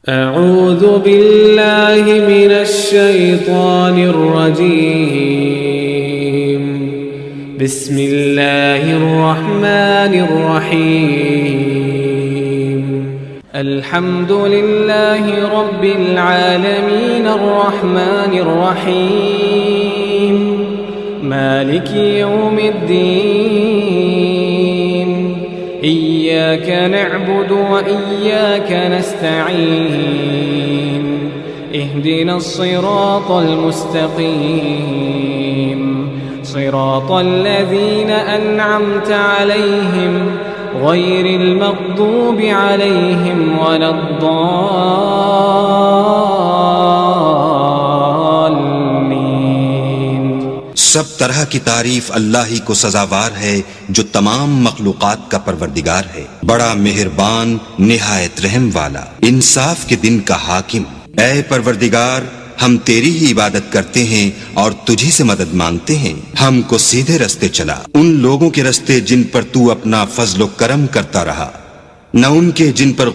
अऊज़ु बिल्लाहि मिनश शैतानिर रजीम। बिस्मिल्लाहिर रहमानिर रहीम। अल्हम्दुलिल्लाहि रब्बिल आलमीन अर्रहमानिर रहीम मालिकि यौमिद्दीन। इय्याका नअबुदु व इय्याका नस्तईन। इहदिनस सिरातल मुस्तकीम सिरातल लज़ीना अनअमता अलैहिम गैरिल मग़दूबि अलैहिम वलद्दाल्लीन। सब तरह की तारीफ अल्लाह ही को सजावार है जो तमाम मखलूकात का परवरदिगार है, बड़ा मेहरबान निहायत रहम वाला, इंसाफ के दिन का हाकिम। ऐ परवरदिगार, हम तेरी ही इबादत करते हैं और तुझी से मदद मांगते हैं। हमको सीधे रास्ते चला, उन लोगों के रास्ते जिन पर तू अपना फजलो करम करता रहा, न उनके जिन पर